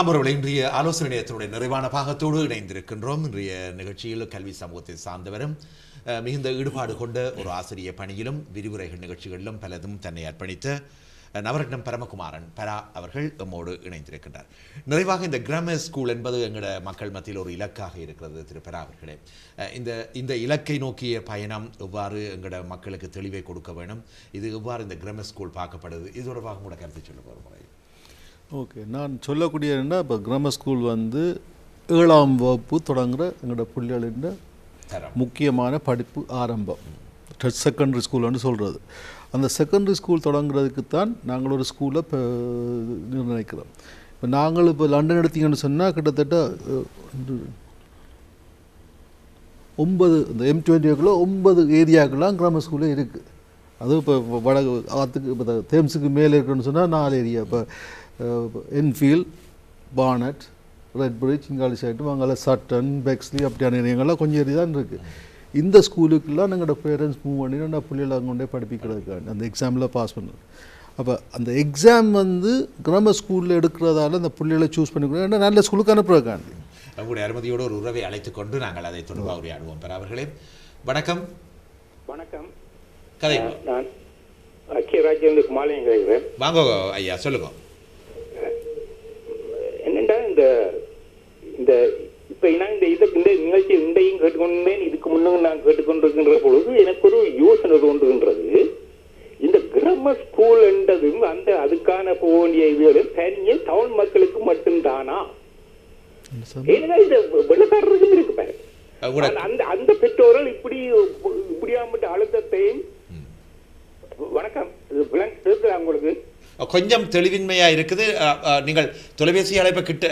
அமர்வுகளை இன்றைய ஆலோசனை நிலையத்தினுடைய நிறைவான பாகத்தோடு இணைந்திருக்கின்றோம். இன்றைய நிகழ்ச்சியில் கல்வி சமூகத்தை சார்ந்தவரும் மிகுந்த ஈடுபாடு கொண்ட ஒரு ஆசிரிய பணியிலும் விரிவுரைகள் நிகழ்ச்சிகளிலும் பலதும் தன்னை அர்ப்பணித்த நவரட்னம் பரமகுமாரன் பரா அவர்கள் நம்மோடு இணைந்திருக்கின்றார். நிறைவாக இந்த கிராமர் ஸ்கூல் என்பது எங்களோட மக்கள் மத்தியில் ஒரு இலக்காக இருக்கிறது. திரு பரா அவர்களே, இந்த இலக்கை நோக்கிய பயணம் எவ்வாறு எங்களோட மக்களுக்கு தெளிவை கொடுக்க வேணும், இது எவ்வாறு இந்த கிராமர் ஸ்கூல் பார்க்கப்படுது, இது தொடர்பாக கூட கருத்து சொல்ல போகிற ஓகே, நான் சொல்லக்கூடிய என்ன, இப்போ கிராமர் ஸ்கூல் 7ஆம் வகுப்பு தொடங்குகிற எங்களோட பிள்ளைகளின் முக்கியமான படிப்பு ஆரம்பம். செகண்டரி ஸ்கூல்னு சொல்கிறது. அந்த செகண்டரி ஸ்கூல் தொடங்குறதுக்கு தான் நாங்கள் ஒரு ஸ்கூலை இப்போ நிர்ணயிக்கிறோம். இப்போ நாங்கள் இப்போ லண்டன் எடுத்தீங்கன்னு சொன்னால் கிட்டத்தட்ட 9 இந்த M20க்குள்ளே 9 ஏரியாக்கெல்லாம் கிராமர் ஸ்கூலே இருக்குது. அதுவும் இப்போ வடக்கு ஆற்றுக்கு இப்போ தேம்ஸுக்கு மேலே இருக்குன்னு சொன்னால் 4 ஏரியா. இப்போ என்ஃபீல்ட், பானட், ரெட்பிரிட்ஜ், இங்காலி சைட்டு, அங்கே சட்டன், பெக்ஸ்லி அப்படியான ஏரியாங்கள்லாம் கொஞ்சம் ஏரியா தான் இருக்குது. இந்த ஸ்கூலுக்கெல்லாம் எங்களோட பேரண்ட்ஸ் மூவ் பண்ணி நான் பிள்ளைகளை அங்கே கொண்டே படிப்பிக்கிறதுக்காக அந்த எக்ஸாமில் பாஸ் பண்ணுறது. அப்போ அந்த எக்ஸாம் கிராமர் ஸ்கூலில் எடுக்கிறதால அந்த பிள்ளைகளை சூஸ் பண்ணிக்கிறோம், ஏன்னா நல்ல ஸ்கூலுக்கு அனுப்புறதுக்காண்டி. அவங்களுடைய அனுமதியோடு ஒரு உறவை அழைத்து கொண்டு நாங்கள் அதை தொடர்பாக உரையாடுவோம். பெற அவர்களே வணக்கம். வணக்கம். கதை நான் ஐக்கிய ராஜ்யம் குமாலையும் கேட்குறேன். வாங்க ஐயா, சொல்லுங்க. என்னென்னா இந்த இந்த இப்போ நான் இந்த நிகழ்ச்சி இண்டையும் கேட்டுக்கொண்டேன், இதுக்கு முன்னே நான் கேட்டுக்கொண்டிருக்கின்ற பொழுது எனக்கு ஒரு யோசனை தோன்றுகின்றது. இந்த கிராமர் ஸ்கூல் என்றதும் அதுக்கான போக வேண்டிய இதுகளும் தனியே டவுன் மக்களுக்கு மட்டும்தானா? ஏன்னா இந்த வெள்ளக்காரருக்கும் இருக்கு பாரு. அந்த பெற்றோர்கள் இப்படியாமட்ட அழுத்தத்தையும். வணக்கம், உங்களுக்கு கொஞ்சம் தெளிவின்மையா இருக்குது. நீங்கள் தொலைபேசி அழைப்பை கிட்ட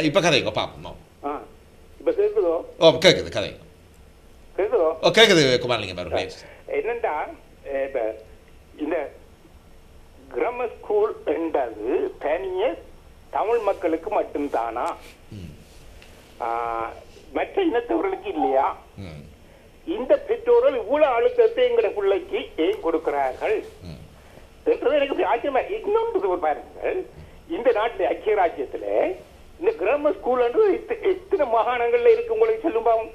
இப்ப கதைங்க பாப்போம். இப்ப கேக்குதோ? ஓ, கேக்குது, கதைங்க. கேக்குதோ? ஓ, கேக்குது குமாரலிங்கம் அவர்களே. என்னண்டா இந்த கிராமர் ஸ்கூல் என்றது தனியே தமிழ் மக்களுக்கு மட்டும்தானா? மற்ற இனத்தவர்களுக்கு இல்லையா? இந்த பெற்றோர்கள் இவ்வளவு அழுத்தத்தை எங்கட பிள்ளைக்கு ஏன் கொடுக்கிறார்கள் என்றது எனக்கு ஆச்சரியமா. இன்னொன்று பாருங்கள், இந்த நாட்டில் ஐக்கிய ராஜ்யத்தில் இந்த கிராமர் ஸ்கூல் என்று எத்தனை மாகாணங்கள்ல இருக்கு உங்களுக்கு சொல்லும் பாவம்.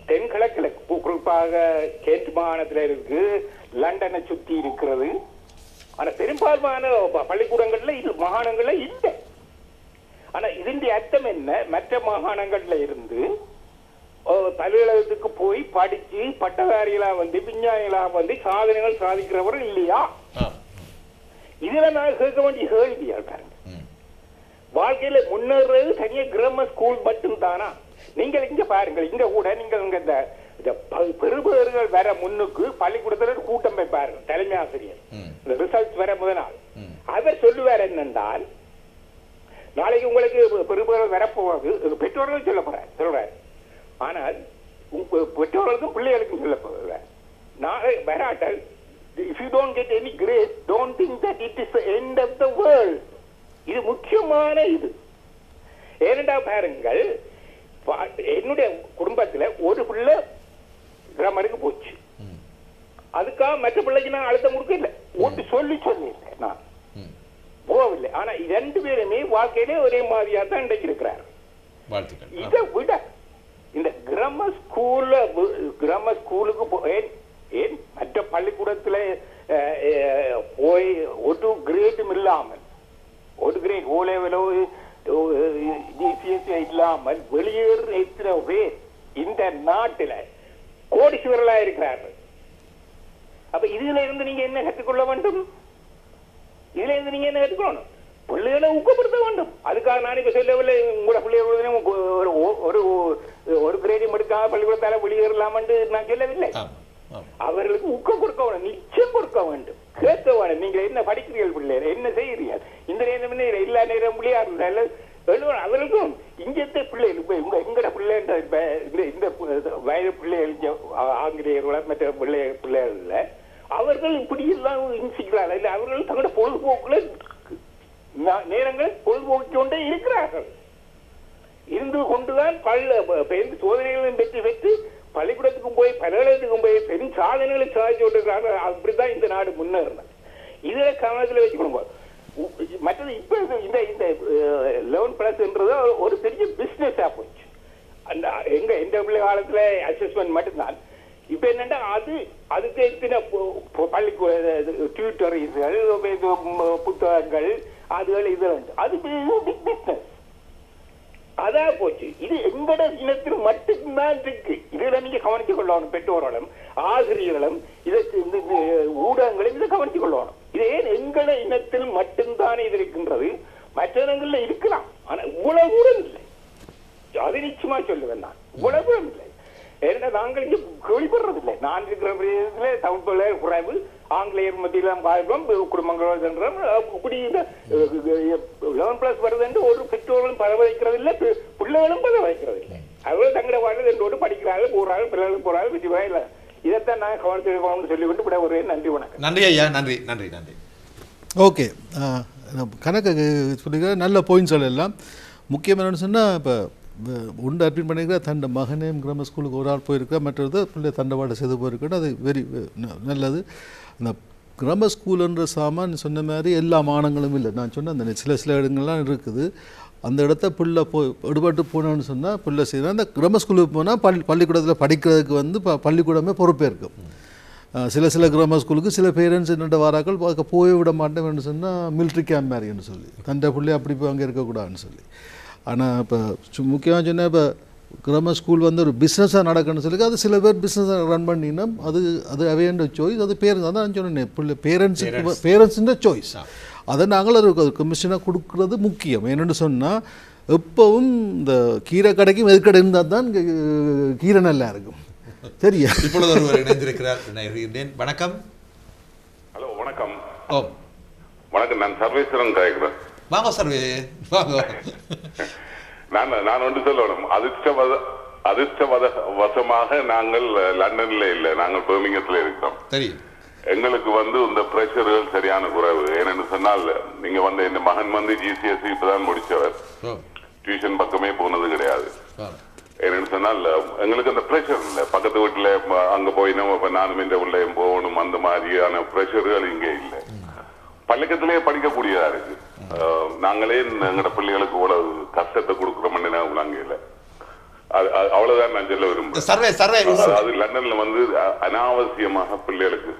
தென்கிழக்குல குறிப்பாக கேட் மாகாணத்தில் இருக்கு, லண்டனை சுத்தி இருக்கிறது. ஆனா பெரும்பாலான பள்ளிக்கூடங்கள்ல இது மாகாணங்கள்ல இல்லை. ஆனா இதனுடைய அர்த்தம் என்ன? மற்ற மாகாணங்கள்ல இருந்து பல்கலைக்கழகத்துக்கு போய் படிச்சு பட்டதாரிகளா விஞ்ஞானிகளா சாதனைகள் சாதிக்கிறவர்கள் இல்லையா? இதுல நான் கேட்க வேண்டிய கேள்வியா பாருங்க. வாழ்க்கையில முன்னேறது தனியா கிராமர் ஸ்கூல் மட்டும் தானா? நீங்கள் இங்க பாருங்கள், இங்க கூட நீங்கள் இந்த பெறுபேறுகள் வர முன்னுக்கு பள்ளிக்கூடத்துல கூட்டம் வைப்பாரு தலைமை ஆசிரியர், இந்த ரிசல்ட் வர முதல் நாள். அவர் சொல்லுவார் என்னென்றால், நாளைக்கு உங்களுக்கு பெறுபேறுகள் வரப்போவது பெற்றோர்கள் சொல்றாரு. ஆனால் பெற்றோர்களுக்கும் பிள்ளைகளுக்கும் சொல்ல போகிறார், நாளை வராட்டல், if you don't get any grade, don't think that it is the end of the world. இது முக்கியமான இது. ஏனென்றா பாருங்கள், என்னுடைய குடும்பத்தில் ஒரு பிள்ளை கிராமருக்கு போச்சு. அதுக்காக மற்ற பிள்ளைக்கு நான் அழுத்தம் கொடுக்க இல்லை, ஒன்று சொல்லி இல்லை, நான் போகவில்லை. ஆனா 2 பேருமே வாழ்க்கையிலே ஒரே மாதிரியா தான் இன்றைக்கு இருக்கிறார். இதை விட இந்த கிராமர் ஸ்கூலுக்கு ஏன் மற்ற பள்ளிக்கூடத்துல போய் ஒரு கிரேடும் இல்லாமல், ஒரு கிரேட் ஓ லெவலோ ஜிசிஎஸ்சி இல்லாமல் வெளியேறு எத்தனை பேர் இந்த நாட்டில் கோடீஸ்வரர்களா இருக்கிறார்கள். அப்ப இதுல இருந்து நீங்க என்ன கற்றுக்கொள்ள வேண்டும்? இதுல இருந்து நீங்க என்ன கற்றுக்கொள்ளணும்? பிள்ளைகளை ஊக்கப்படுத்த வேண்டும். அதுக்காக நான் இப்ப சொல்லவில்லை உங்களோட பிள்ளைகள் ஒரு கிரேடியம் எடுக்காம பள்ளிக்கூடத்தால வெளியேறலாம் என்று நான் சொல்லவில்லை. அவர்களுக்கு ஊக்கம் கொடுக்க வேண்டும், நிச்சயம் கொடுக்க வேண்டும், கேட்க வேண்டும். நீங்க என்ன படிக்கிறீர்கள், பிள்ளைகள் என்ன செய்கிறீர்கள், இந்த நேரம் எல்லா நேரம் பிள்ளையார்கள் அவர்களுக்கும் இங்கத்த பிள்ளைகள் எங்கட பிள்ளை இந்த வயது பிள்ளைகள் ஆங்கிலேயர்கள மற்ற பிள்ளைகள் அவர்கள் இப்படி எல்லாம் இன்சிக்கிறார்கள் இல்லை, அவர்கள் தங்களோட பொழுதுபோக்குல நேரங்கள் பொழுதுபோக்கிக் கொண்டே இருக்கிறார்கள். இருந்து கொண்டுதான் சோதனைகளும் பெற்று பள்ளிக்கூடத்துக்கும் போய் பல்கலைக்கழகத்துக்கும் போய் பெரும் சாதனைகளை சாதிச்சு கொண்டிருக்கிறார்கள். அப்படித்தான் இந்த நாடு முன்னேறின. இதுல கவனத்தில் வச்சுக்கணும். 11+ன்றது ஒரு பெரிய பிசினஸா போச்சு. அந்த எந்த பிள்ளை காலத்துல அசஸ்மெண்ட் மட்டும்தான். இப்ப என்னன்னா அதுக்கு எத்தனை பள்ளிக்கூட டியூட்டரிஸ்கள், புத்தகங்கள், அதுகள் இது அது பிக் பிசினஸ் அதான் போச்சு. இது எங்கட இனத்தில் மட்டும்தான் இருக்கு. இதுல நீங்க கவனித்துக் கொள்ளணும். பெற்றோர்களும் ஆசிரியர்களும் இதற்கு ஊடகங்களும் இதை கவனித்துக் கொள்ளணும். இது ஏன் எங்கட இனத்தில் மட்டும்தான் இது இருக்கின்றது. மற்ற இடங்கள்ல இருக்கலாம், ஆனா இவ்வளவு கூட இல்லை. அது நிச்சயமா சொல்லுவேன் நான், இவ்வளவு கூட இல்லை. ஏன்னா நாங்கள் இங்க கேள்விப்படுறதில்லை. நான் இருக்கிற தமிழ் பிள்ளை குறைவு, ஆங்கிலேயர் மத்தியிலாம் வாழ்வோம், குடும்பங்களோடு சென்றோம். இப்படி 11+ வருது என்று ஒரு பெற்றோர்களும் பத வைக்கிறது இல்லை, பிள்ளைகளும் பத வைக்கிறது இல்லை. அவர்கள் தங்களை வாழ்வு என்றோடு படிக்கிறார்கள், போறார்கள், பிள்ளைகளும் போறார்கள், விட்டு இல்லை. இதைத்தான் நான் கவனத்தில் சொல்லிவிட்டு விட ஒரு நன்றி, வணக்கம். நன்றி ஐயா, நன்றி நன்றி நன்றி. ஓகே, கணக்கு சொல்லிக்கிற நல்ல பாயிண்ட்ஸ் எல்லாம் முக்கியம் என்னென்னு சொன்னால், இப்போ உண்டு அட்மிட் பண்ணிக்கிற தண்ட மகனே கிராம ஸ்கூலுக்கு ஒரு ஆள் போயிருக்கா, மற்றது பிள்ளை தண்டவாடை செய்து போயிருக்குன்னு அது வெரி நல்லது. அந்த கிராம ஸ்கூலுன்ற சாமான் சொன்ன மாதிரி எல்லா மாணங்களும் இல்லை. நான் சொன்ன அந்த சில இடங்கள்லாம் இருக்குது. அந்த இடத்த பிள்ளை எடுபட்டு போனான்னு சொன்னால் பிள்ளை செய்யணும். அந்த கிராம ஸ்கூலுக்கு போனால் பள்ளிக்கூடத்தில் படிக்கிறதுக்கு வந்து பள்ளிக்கூடமே பொறுப்பேற்கும். சில கிராம ஸ்கூலுக்கு சில பேரண்ட்ஸ் என்னென்ன வாராக்கள் போய் விட மாட்டேன்னு சொன்னால் மிலிட்ரி கேம்ப் மாதிரின்னு சொல்லி தண்டை பிள்ளை அப்படி போய் அங்கே இருக்கக்கூடாதுன்னு சொல்லி. ஆனால் இப்போ முக்கியமாக சொன்னால் இப்போ கிராம ஸ்கூல் வந்து ஒரு பிஸ்னஸாக நடக்கணும்னு சொல்லி அது சில பேர் பிஸ்னஸாக ரன் பண்ணினா அது அவையண்ட சாய்ஸ். அது பேரண்ட்ஸ் அதான் சொன்னேன், பிள்ளை பேரண்ட்ஸுன்ற சாய்ஸ். அதை நாங்கள் அது கமிஷனாக கொடுக்குறது முக்கியம். என்னென்னு சொன்னால் எப்பவும் இந்த கீரை கடைக்கும் எதுக்கடை இருந்தால் தான் கீரை நல்லா இருக்கும். சரியா? இப்பொழுது ஒருவர் இணைந்திருக்கிறார். வணக்கம். ஹலோ, வணக்கம். ஓ வணக்கம், நான் சர்வேஸ்வரன் கேட்கிறேன். வாங்க சர்வே, வாங்க. நான் ஒன்று சொல்லணும். அதிர்ஷ்டவசமாக நாங்கள் லண்டன்ல இல்லை, நாங்கள் பெர்மிங்கத்துல இருக்கிறோம். தெரியும். எங்களுக்கு வந்து இந்த பிரஷர்கள் சரியான குறைவு. ஏன்னு சொன்னால், நீங்க வந்து என் மகன் வந்து GCSE இப்பதான் முடிச்சவர், டியூஷன் பக்கமே போனது கிடையாது. என்னன்னு சொன்னால் எங்களுக்கு அந்த பிரஷர் இல்லை. பக்கத்து வீட்டுல அங்க போயினோம், நானும் இந்த உள்ளேயும் போகணும், அந்த மாதிரியான பிரஷர்கள் இங்கே இல்லை. பள்ளிக்கத்திலேயே படிக்கக்கூடியதா இருக்கு. நாங்களே எங்களோட பிள்ளைகளுக்கு இவ்வளவு கஷ்டத்தை கொடுக்குறோம்னு அங்கே இல்லை. அவ்வளவுதான் நான் சொல்ல விரும்புறேன். அது லண்டன்ல வந்து அனாவசியமாக பிள்ளைகளுக்கு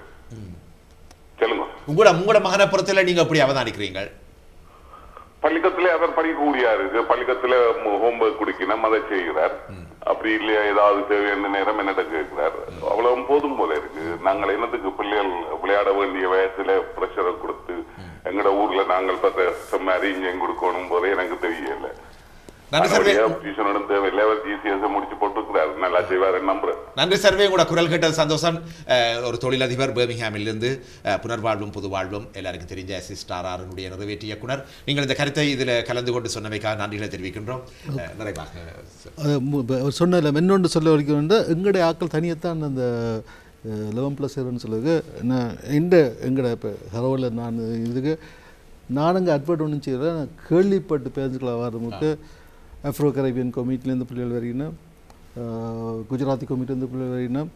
சொல்லுங்க. உங்களோட மகனை பொறுத்தல நீங்க எப்படி அவதானிக்கிறீங்க? பள்ளிக்கத்திலே அவர் படிக்கக்கூடிய இருக்கு. பள்ளிக்கத்துல ஹோம்ஒர்க் குடிக்கணும், அதை செய்கிறார். அப்படி இல்லையா ஏதாவது தேவையான நேரம் என்னட்ட கேட்கிறார். அவ்வளவு போதும் போல இருக்கு. நாங்கள் என்னத்துக்கு பிள்ளைகள் விளையாட வேண்டிய வயசுல பிரஷரை கொடுத்து எங்கட ஊர்ல நாங்கள் பார்த்த மாதிரி இங்க கொடுக்கணும் போதே எனக்கு தெரியல. நன்றி சர்வே, கூட குரல் கேட்டது சந்தோஷம். ஒரு தொழிலதிபர் பர்மிங்ஹாமிலிருந்து புனர்வாழ்வும் புது வாழ்வும் எல்லாருக்கும் தெரிஞ்ச SSRRனுடைய நிறைவேற்று இயக்குனர். நீங்கள் இந்த கருத்தை இதில் கலந்து கொண்டு சொன்னவைக்காக நன்றிகளை தெரிவிக்கின்றோம். நிறைவாக சொன்ன இன்னொன்று சொல்ல வரைக்கும் எங்களுடைய ஆக்கள் தனியத்தான் அந்த 11+7 சொல்லுது. எங்கட இப்போ ஹரோவில் நான் இதுக்கு நானுங்க அட்வர்ட் ஒன்றும் செய்கிறேன். கேள்விப்பட்டு பேருந்துக்களை வரமுக்கு ஆஃப்ரோ கரேபியன் கமிட்டிலேருந்து பிள்ளைகள் வரைக்கணும், குஜராத்தி கமிட்டிலேருந்து பிள்ளைகள் வரைக்கணும்,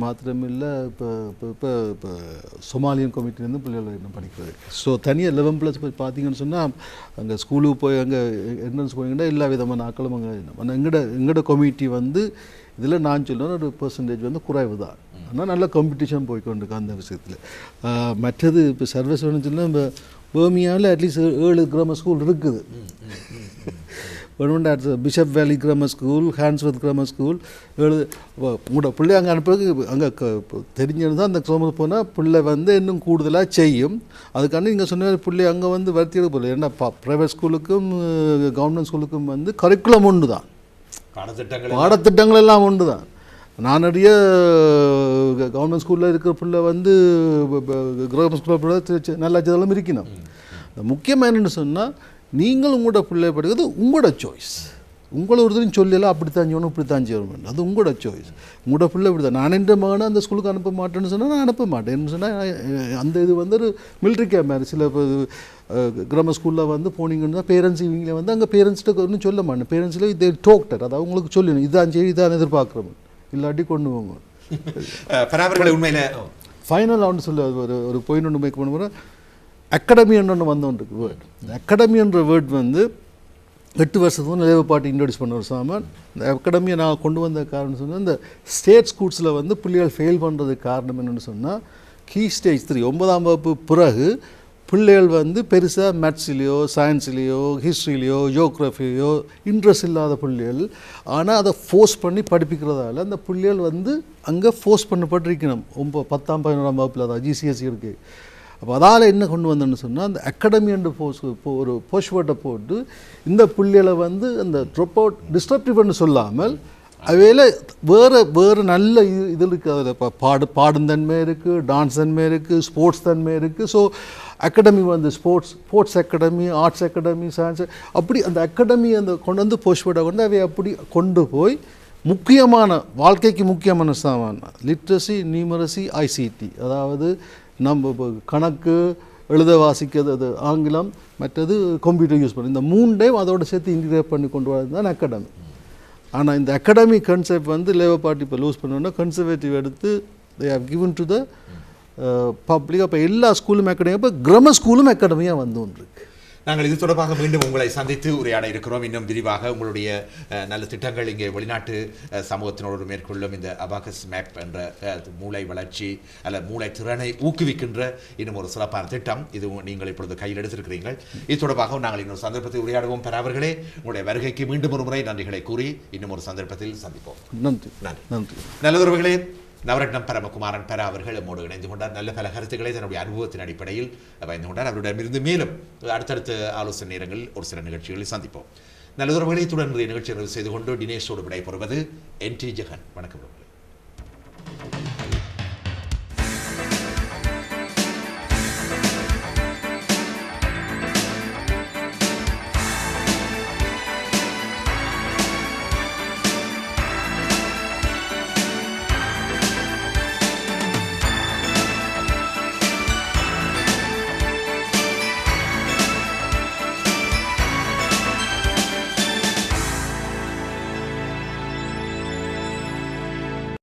மாத்திரமில்லை இப்போ சொமாலியன் கமிட்டிலேருந்து பிள்ளைகள் வரைக்கணும் படிக்கிறது. ஸோ தனியாக 11+ பார்த்தீங்கன்னு சொன்னால் அங்கே ஸ்கூலுக்கு போய் அங்கே என்ட்ரன்ஸ் போயிங்கன்னா எல்லா விதமான ஆக்களும் அங்கே. ஆனால் எங்களோட கமிட்டி வந்து இதில் நான் சொல்லுவேன் ஒரு பெர்சன்டேஜ் வந்து குறைவு தான். ஆனால் நல்ல காம்படிஷன் போய்கொண்டிருக்கு அந்த விஷயத்தில். மற்றது இப்போ சர்வீஸ் சொன்னால் இப்போ பர்மியாவில் அட்லீஸ்ட் 7 கிராமர் ஸ்கூல் இருக்குது. பிஷப் வேலி கிராமர் ஸ்கூல், ஹான்ஸ்வர்த் கிராமர் ஸ்கூல். உங்களோட பிள்ளை அங்கே அனுப்புறதுக்கு அங்கே தெரிஞ்சிருந்தால் அந்த கிராமர் போனால் பிள்ளை வந்து இன்னும் கூடுதலாக செய்யும். அதுக்காண்டி நீங்கள் சொன்ன பிள்ளை அங்கே வந்து வருத்தி எடுக்க போகல. ஏன்னா ப்ரைவேட் ஸ்கூலுக்கும் கவர்மெண்ட் ஸ்கூலுக்கும் வந்து கரிக்குலம் ஒன்று தான், பாடத்திட்டங்கள் எல்லாம் ஒன்று தான். நான் நிறைய கவர்மெண்ட் ஸ்கூலில் இருக்கிற பிள்ளை வந்து கிராம ஸ்கூலில் பிள்ளை நல்லா இதெல்லாம் இருக்கணும். முக்கியமாக என்னென்னு சொன்னால் நீங்கள் உங்களோட பிள்ளை படிக்கிறது உங்களோட சாய்ஸ். உங்களை ஒருத்தரையும் சொல்லலாம் அப்படித்தான் செய்யணும் இப்படித்தான் செய்யணும், அது உங்களோட சாய்ஸ். உங்களோட பிள்ளை இப்படி தான். நான் என்ற மகனை அந்த ஸ்கூலுக்கு அனுப்ப மாட்டேன்னு சொன்னால் நான் அனுப்ப மாட்டேன்னு சொன்னால் அந்த இது வந்து ஒரு மிலிட்ரி கேம்ப் மாதிரி. சில கிராம ஸ்கூலில் வந்து போனீங்கன்னா பேரண்ட்ஸ் இவங்களே வந்து அங்கே பேரண்ட்ஸ்கிட்ட ஒன்றும் சொல்ல மாட்டேன். பேரண்ட்ஸில் இதே டோக்டர், அது அவங்களுக்கு சொல்லணும் இதான் செய்ய இதான் எதிர்பார்க்குறோம், இல்லாட்டி கொண்டு போங்க. உண்மையில் ஃபைனல் ஒன்று சொல்ல ஒரு பாயிண்ட் ஒன்று மேக் பண்ணுவோம். அகாடமி ஒன்று வந்தோன்றிருக்கு வேர்ட். அகாடமி என்ற வேர்ட் வந்து 8 வருஷத்துக்கு லேபர் பார்ட்டி இன்ட்ரடியூஸ் பண்ண ஒரு சாமான். இந்த அகாடமியை நான் கொண்டு வந்த காரணம் சொன்னால் இந்த ஸ்டேட் ஸ்கூல்ஸில் வந்து பிள்ளைகள் ஃபெயில் பண்ணுறதுக்கு காரணம் என்னென்னு சொன்னால் கீ ஸ்டேஜ் 3 9ஆம் வகுப்பு பிறகு பிள்ளைகள் வந்து பெருசாக மேத்ஸ்லேயோ சயின்ஸ்லேயோ ஹிஸ்ட்ரிலேயோ ஜியோக்ரஃபிலையோ இன்ட்ரெஸ்ட் இல்லாத பிள்ளைகள். ஆனால் அதை ஃபோர்ஸ் பண்ணி படிப்பிக்கிறதால அந்த பிள்ளைகள் வந்து அங்கே ஃபோர்ஸ் பண்ணப்பட்டிருக்கணும் 10ஆம் 11ஆம் வகுப்பில் தான் GCSE இருக்குது. அப்போ அதால் என்ன கொண்டு வந்தேன்னு சொன்னால் அந்த அகாடமி அண்டு ஒரு போஸ்ட்வேர்ட்டை போட்டு இந்த பிள்ளைகளை வந்து அந்த ட்ராப் அவுட் டிஸ்ட்ரப்டிவ்னு சொல்லாமல் அவையில் வேறு நல்ல இது இருக்குது. அதில் இப்போ பாடும் தன்மை இருக்குது, டான்ஸ் தன்மை இருக்குது, ஸ்போர்ட்ஸ் தன்மை இருக்குது. ஸோ அகாடமி வந்து sports academy, arts academy, science அப்படி அந்த அகாடமி அந்த கொண்டு வந்து போஸ்ட்வேர்ட்டை கொண்டு அவை அப்படி கொண்டு போய் முக்கியமான வாழ்க்கைக்கு முக்கியமான சாமான் லிட்ரஸி, நியூமரசி, ICT, அதாவது நம்ம கணக்கு எழுத வாசிக்கிறது, அது ஆங்கிலம், மற்றது கம்ப்யூட்டர் யூஸ் பண்ணி இந்த 3 அதோடு சேர்த்து இன்டிகிரேட் பண்ணி கொண்டு வரது தான் அகாடமி. ஆனால் இந்த அகாடமி கான்செப்ட் வந்து லேபர் பார்ட்டி இப்போ லூஸ் பண்ணோன்னா கன்சர்வேட்டிவ் எடுத்து they have given to the public. அப்போ எல்லா ஸ்கூலும் அகாடமி, இப்போ கிராமர் ஸ்கூலும் அகாடமியாக வந்து ஒன்று இருக்குது. நாங்கள் இது தொடர்பாக மீண்டும் உங்களை சந்தித்து உரையாட இருக்கிறோம். இன்னும் விரிவாக உங்களுடைய நல்ல திட்டங்கள் இங்கே வெளிநாட்டு சமூகத்தினோடு மேற்கொள்ளும் இந்த அபாகஸ் மேப் என்ற மூளை வளர்ச்சி அல்ல மூளை திறனை ஊக்குவிக்கின்ற இன்னும் ஒரு சிறப்பான திட்டம் இது நீங்கள் இப்பொழுது கையில் எடுத்திருக்கிறீர்கள். இது தொடர்பாக நாங்கள் இன்னொரு சந்தர்ப்பத்தில் உரையாடுவோம். பெறாவர்களே, உங்களுடைய வருகைக்கு மீண்டும் ஒரு முறை நன்றிகளை கூறி இன்னும் ஒரு சந்தர்ப்பத்தில் சந்திப்போம். நன்றி நன்றி. நல்லதுறவுகளே, நவரட்னம் பரமகுமாரன் பெற அவர்கள் நம்மோடு இணைந்து கொண்டார். நல்ல பல கருத்துக்களை தன்னுடைய அனுபவத்தின் அடிப்படையில் பயந்து கொண்டார். அவரிடமிருந்து மேலும் அடுத்தடுத்த ஆலோசனை நேரங்களில் ஒரு சில நிகழ்ச்சிகளில் சந்திப்போம். நல்லதுறவுகளை தொடர்ந்து நிகழ்ச்சி நிறைவு செய்து கொண்டு தினேஷோடு விடைபெறுவது NT ஜெகன். வணக்கம்.